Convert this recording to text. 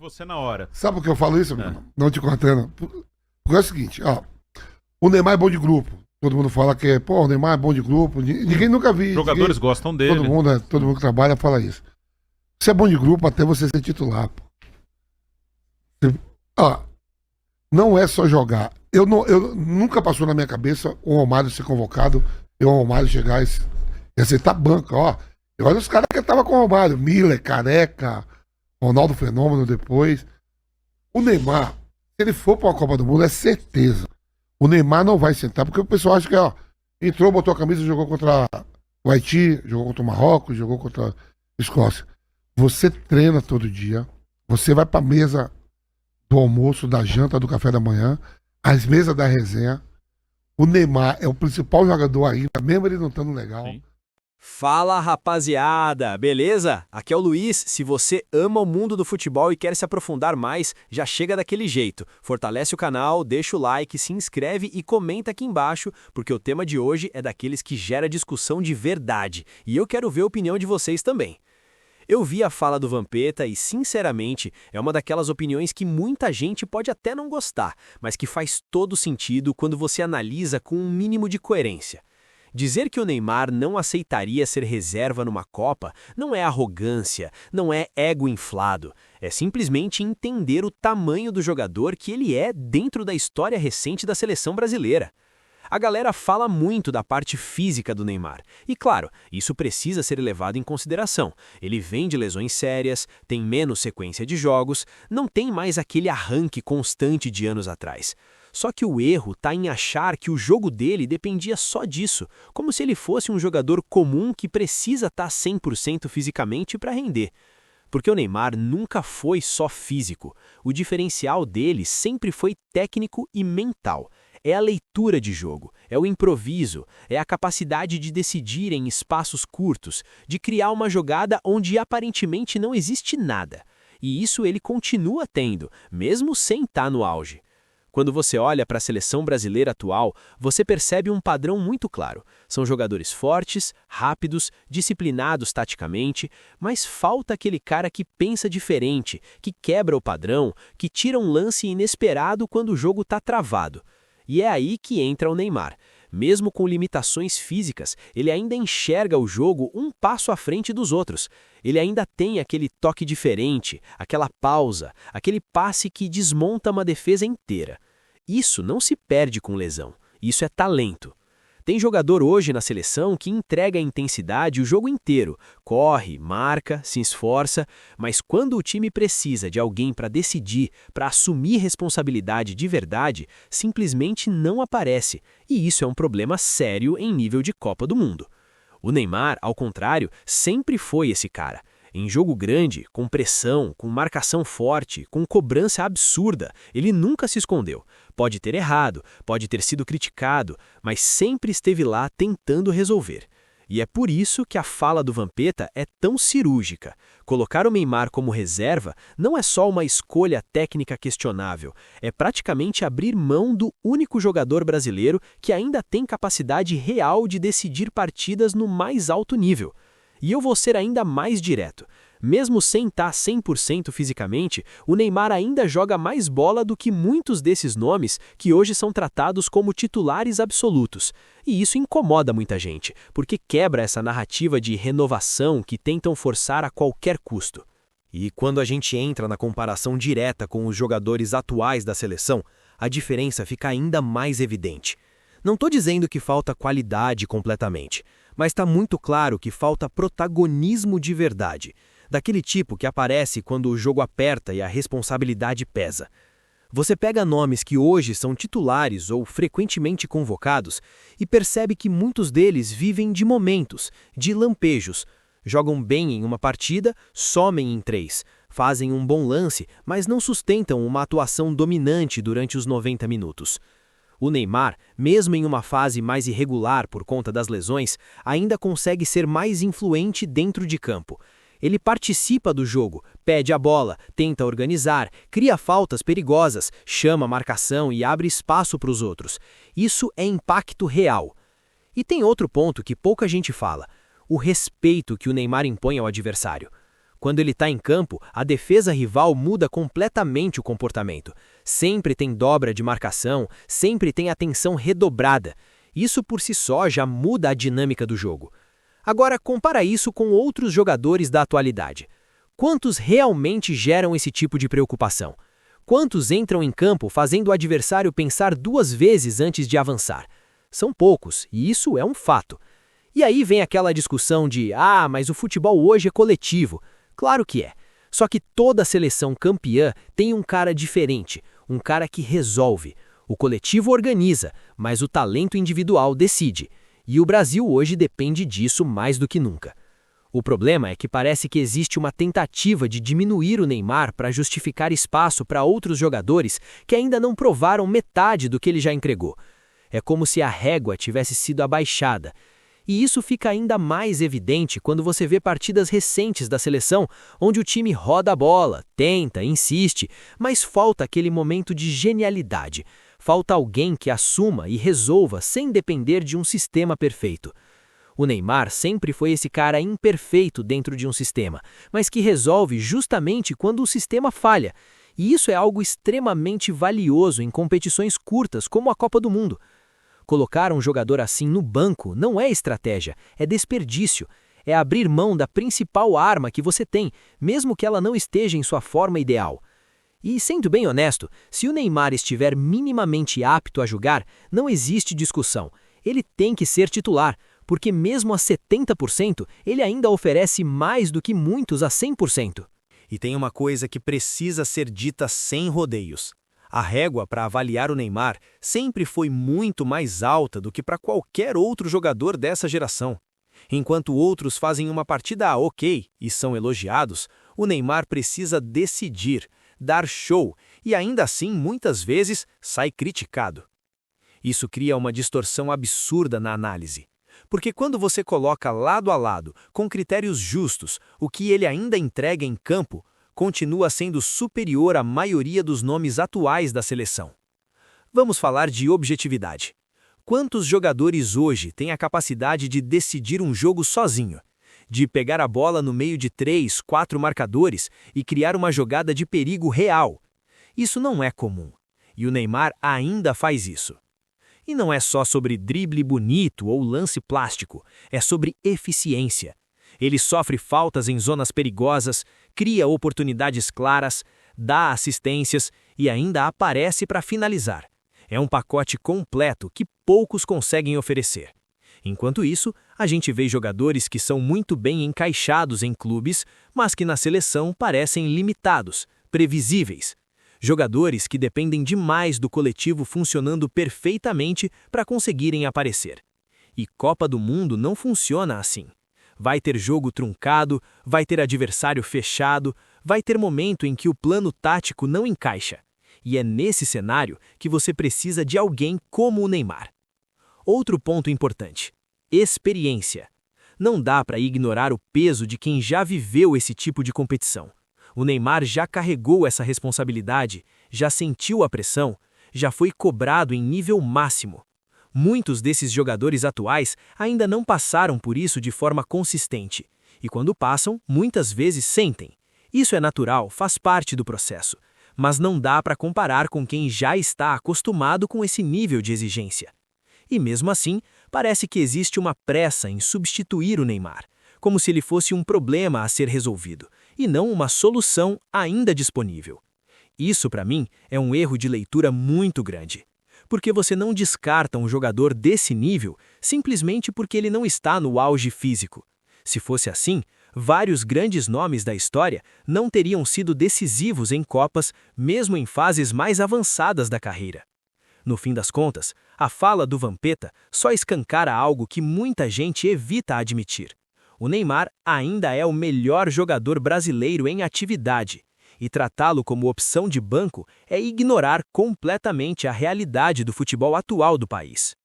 você na hora. Sabe por que eu falo isso, mano? Não te cortando. Porque é o seguinte, ó. O Neymar é bom de grupo. Todo mundo fala que, pô, o Neymar é bom de grupo. Ninguém nunca viu. Jogadores gostam dele. Todo mundo que trabalha fala isso. Você é bom de grupo até você ser titular, pô. Ó, não é só jogar. Eu nunca passou na minha cabeça o Romário ser convocado e o Romário chegar e aceitar banca, ó. E olha os caras que estavam com o Romário. Miller, Careca, Ronaldo Fenômeno depois. O Neymar, se ele for para a Copa do Mundo, é certeza. O Neymar não vai sentar, porque o pessoal acha que, ó, entrou, botou a camisa, jogou contra o Haiti, jogou contra o Marrocos, jogou contra a Escócia. Você treina todo dia, você vai pra mesa do almoço, da janta, do café da manhã, as mesas da resenha. O Neymar é o principal jogador ainda, mesmo ele não estando legal. Sim. Fala, rapaziada, beleza? Aqui é o Luiz. Se você ama o mundo do futebol e quer se aprofundar mais, já chega daquele jeito. Fortalece o canal, deixa o like, se inscreve e comenta aqui embaixo, porque o tema de hoje é daqueles que gera discussão de verdade. E eu quero ver a opinião de vocês também. Eu vi a fala do Vampeta e, sinceramente, é uma daquelas opiniões que muita gente pode até não gostar, mas que faz todo sentido quando você analisa com um mínimo de coerência. Dizer que o Neymar não aceitaria ser reserva numa Copa não é arrogância, não é ego inflado. É simplesmente entender o tamanho do jogador que ele é dentro da história recente da seleção brasileira. A galera fala muito da parte física do Neymar. E claro, isso precisa ser levado em consideração. Ele vem de lesões sérias, tem menos sequência de jogos, não tem mais aquele arranque constante de anos atrás. Só que o erro está em achar que o jogo dele dependia só disso, como se ele fosse um jogador comum que precisa estar 100% fisicamente para render. Porque o Neymar nunca foi só físico. O diferencial dele sempre foi técnico e mental. É a leitura de jogo, é o improviso, é a capacidade de decidir em espaços curtos, de criar uma jogada onde aparentemente não existe nada. E isso ele continua tendo, mesmo sem estar no auge. Quando você olha para a seleção brasileira atual, você percebe um padrão muito claro. São jogadores fortes, rápidos, disciplinados taticamente, mas falta aquele cara que pensa diferente, que quebra o padrão, que tira um lance inesperado quando o jogo está travado. E é aí que entra o Neymar. Mesmo com limitações físicas, ele ainda enxerga o jogo um passo à frente dos outros. Ele ainda tem aquele toque diferente, aquela pausa, aquele passe que desmonta uma defesa inteira. Isso não se perde com lesão, isso é talento. Tem jogador hoje na seleção que entrega a intensidade o jogo inteiro, corre, marca, se esforça, mas quando o time precisa de alguém para decidir, para assumir responsabilidade de verdade, simplesmente não aparece, e isso é um problema sério em nível de Copa do Mundo. O Neymar, ao contrário, sempre foi esse cara. Em jogo grande, com pressão, com marcação forte, com cobrança absurda, ele nunca se escondeu. Pode ter errado, pode ter sido criticado, mas sempre esteve lá tentando resolver. E é por isso que a fala do Vampeta é tão cirúrgica. Colocar o Neymar como reserva não é só uma escolha técnica questionável, é praticamente abrir mão do único jogador brasileiro que ainda tem capacidade real de decidir partidas no mais alto nível. E eu vou ser ainda mais direto. Mesmo sem estar 100% fisicamente, o Neymar ainda joga mais bola do que muitos desses nomes que hoje são tratados como titulares absolutos. E isso incomoda muita gente, porque quebra essa narrativa de renovação que tentam forçar a qualquer custo. E quando a gente entra na comparação direta com os jogadores atuais da seleção, a diferença fica ainda mais evidente. Não estou dizendo que falta qualidade completamente, mas está muito claro que falta protagonismo de verdade, daquele tipo que aparece quando o jogo aperta e a responsabilidade pesa. Você pega nomes que hoje são titulares ou frequentemente convocados e percebe que muitos deles vivem de momentos, de lampejos. Jogam bem em uma partida, somem em 3, fazem um bom lance, mas não sustentam uma atuação dominante durante os 90 minutos. O Neymar, mesmo em uma fase mais irregular por conta das lesões, ainda consegue ser mais influente dentro de campo. Ele participa do jogo, pede a bola, tenta organizar, cria faltas perigosas, chama a marcação e abre espaço para os outros. Isso é impacto real. E tem outro ponto que pouca gente fala: o respeito que o Neymar impõe ao adversário. Quando ele está em campo, a defesa rival muda completamente o comportamento. Sempre tem dobra de marcação, sempre tem atenção redobrada. Isso por si só já muda a dinâmica do jogo. Agora, compara isso com outros jogadores da atualidade. Quantos realmente geram esse tipo de preocupação? Quantos entram em campo fazendo o adversário pensar 2 vezes antes de avançar? São poucos, e isso é um fato. E aí vem aquela discussão de mas o futebol hoje é coletivo. Claro que é. Só que toda seleção campeã tem um cara diferente, um cara que resolve. O coletivo organiza, mas o talento individual decide. E o Brasil hoje depende disso mais do que nunca. O problema é que parece que existe uma tentativa de diminuir o Neymar para justificar espaço para outros jogadores que ainda não provaram metade do que ele já entregou. É como se a régua tivesse sido abaixada. E isso fica ainda mais evidente quando você vê partidas recentes da seleção, onde o time roda a bola, tenta, insiste, mas falta aquele momento de genialidade. Falta alguém que assuma e resolva sem depender de um sistema perfeito. O Neymar sempre foi esse cara imperfeito dentro de um sistema, mas que resolve justamente quando o sistema falha. E isso é algo extremamente valioso em competições curtas como a Copa do Mundo. Colocar um jogador assim no banco não é estratégia, é desperdício. É abrir mão da principal arma que você tem, mesmo que ela não esteja em sua forma ideal. E, sendo bem honesto, se o Neymar estiver minimamente apto a jogar, não existe discussão. Ele tem que ser titular, porque mesmo a 70%, ele ainda oferece mais do que muitos a 100%. E tem uma coisa que precisa ser dita sem rodeios. A régua para avaliar o Neymar sempre foi muito mais alta do que para qualquer outro jogador dessa geração. Enquanto outros fazem uma partida ok e são elogiados, o Neymar precisa decidir, dar show e ainda assim muitas vezes sai criticado. Isso cria uma distorção absurda na análise. Porque quando você coloca lado a lado, com critérios justos, o que ele ainda entrega em campo, continua sendo superior à maioria dos nomes atuais da seleção. Vamos falar de objetividade. Quantos jogadores hoje têm a capacidade de decidir um jogo sozinho? De pegar a bola no meio de 3, 4 marcadores e criar uma jogada de perigo real? Isso não é comum. E o Neymar ainda faz isso. E não é só sobre drible bonito ou lance plástico, é sobre eficiência. Ele sofre faltas em zonas perigosas, cria oportunidades claras, dá assistências e ainda aparece para finalizar. É um pacote completo que poucos conseguem oferecer. Enquanto isso, a gente vê jogadores que são muito bem encaixados em clubes, mas que na seleção parecem limitados, previsíveis. Jogadores que dependem demais do coletivo funcionando perfeitamente para conseguirem aparecer. E Copa do Mundo não funciona assim. Vai ter jogo truncado, vai ter adversário fechado, vai ter momento em que o plano tático não encaixa. E é nesse cenário que você precisa de alguém como o Neymar. Outro ponto importante: experiência. Não dá para ignorar o peso de quem já viveu esse tipo de competição. O Neymar já carregou essa responsabilidade, já sentiu a pressão, já foi cobrado em nível máximo. Muitos desses jogadores atuais ainda não passaram por isso de forma consistente. E quando passam, muitas vezes sentem. Isso é natural, faz parte do processo. Mas não dá para comparar com quem já está acostumado com esse nível de exigência. E mesmo assim, parece que existe uma pressa em substituir o Neymar, como se ele fosse um problema a ser resolvido, e não uma solução ainda disponível. Isso, para mim, é um erro de leitura muito grande. Porque você não descarta um jogador desse nível simplesmente porque ele não está no auge físico. Se fosse assim, vários grandes nomes da história não teriam sido decisivos em Copas, mesmo em fases mais avançadas da carreira. No fim das contas, a fala do Vampeta só escancara algo que muita gente evita admitir. O Neymar ainda é o melhor jogador brasileiro em atividade, e tratá-lo como opção de banco é ignorar completamente a realidade do futebol atual do país.